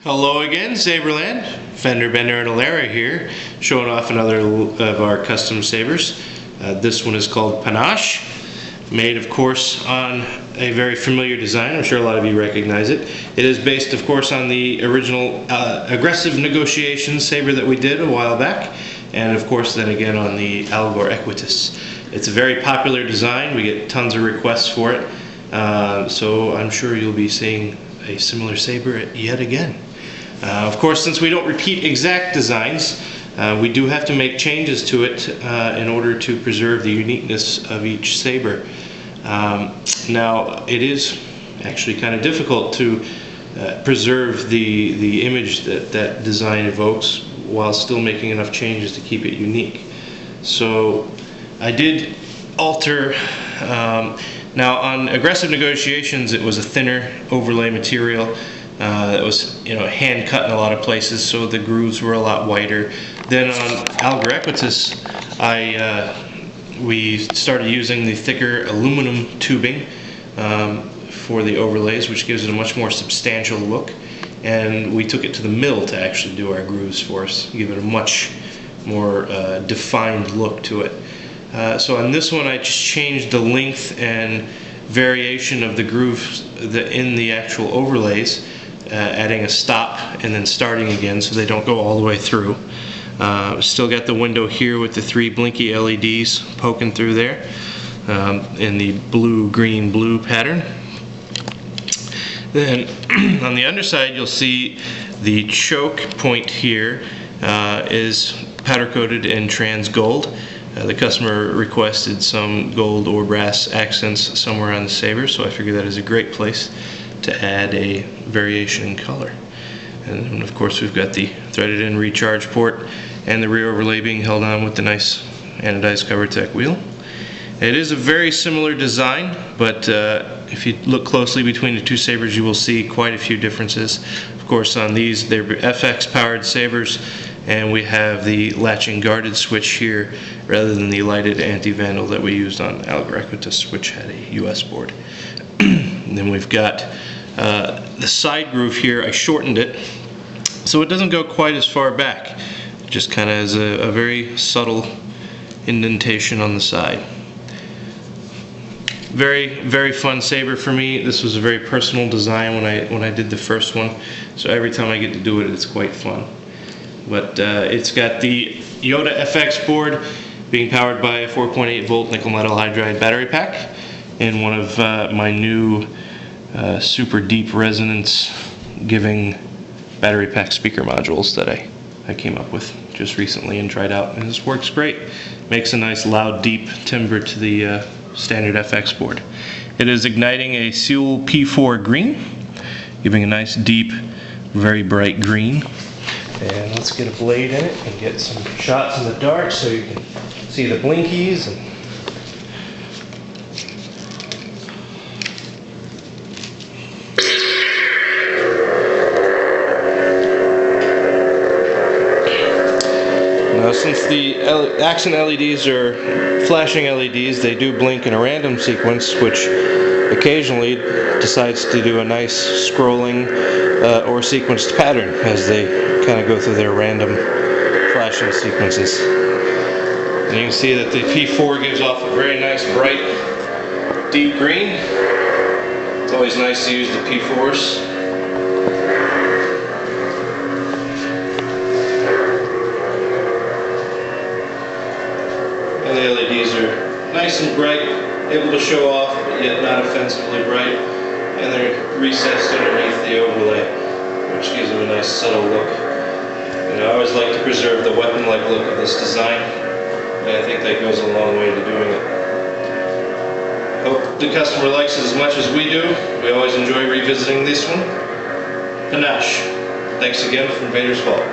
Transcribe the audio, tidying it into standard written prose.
Hello again, Saberland. Fender Bender and Alara here, showing off another of our custom sabers. This one is called Panache, made of course on a very familiar design. I'm sure a lot of you recognize it. It is based of course on the original Aggressive Negotiations saber that we did a while back, and of course then again on the Algor Equitas. It's a very popular design. We get tons of requests for it, so I'm sure you'll be seeing a similar saber yet again. Of course, since we don't repeat exact designs, we do have to make changes to it in order to preserve the uniqueness of each saber. Now, it is actually kind of difficult to preserve the image that design evokes while still making enough changes to keep it unique. So I did alter. Now on Aggressive Negotiations, it was a thinner overlay material that was, hand cut in a lot of places, so the grooves were a lot wider. Then on Algor Equitas, we started using the thicker aluminum tubing for the overlays, which gives it a much more substantial look. And we took it to the mill to actually do our grooves for us, give it a much more defined look to it. So on this one, I just changed the length and variation of the grooves in the actual overlays, adding a stop and then starting again so they don't go all the way through. Still got the window here with the 3 blinky LEDs poking through there in the blue, green, blue pattern. Then on the underside, you'll see the choke point here is powder coated in trans gold. The customer requested some gold or brass accents somewhere on the saber, so I figured that is a great place to add a variation in color. And of course we've got the threaded in recharge port and the rear overlay being held on with the nice anodized CoverTech wheel. It is a very similar design, but if you look closely between the two sabers, you will see quite a few differences. Of course, on these, they're FX powered sabers, and we have the latching guarded switch here rather than the lighted anti-vandal that we used on Algor Equitas, which had a US board. And then we've got the side groove here. I shortened it so it doesn't go quite as far back. It just kind of has a very subtle indentation on the side. Very, very fun saber for me. This was a very personal design when I did the first one, so every time I get to do it, it's quite fun. But it's got the Yoda FX board being powered by a 4.8 volt nickel metal hydride battery pack in one of my new super deep resonance giving battery pack speaker modules that I came up with just recently and tried out, and this works great. Makes a nice loud deep timbre to the standard FX board. It is igniting a Seoul P4 Green, giving a nice deep, very bright green. And let's get a blade in it and get some shots in the dark so you can see the blinkies. Now, since the accent LEDs are flashing LEDs, they do blink in a random sequence, which occasionally decides to do a nice scrolling or sequenced pattern as they kind of go through their random flashing sequences. And you can see that the P4 gives off a very nice bright deep green. It's always nice to use the P4s. And the LEDs are nice and bright, able to show off, but yet not offensively bright. And they're recessed underneath the overlay, which gives them a nice subtle look. And I always like to preserve the weapon-like look of this design, and I think that goes a long way to doing it. Hope the customer likes it as much as we do. We always enjoy revisiting this one. Panache. Thanks again from Vader's Vault.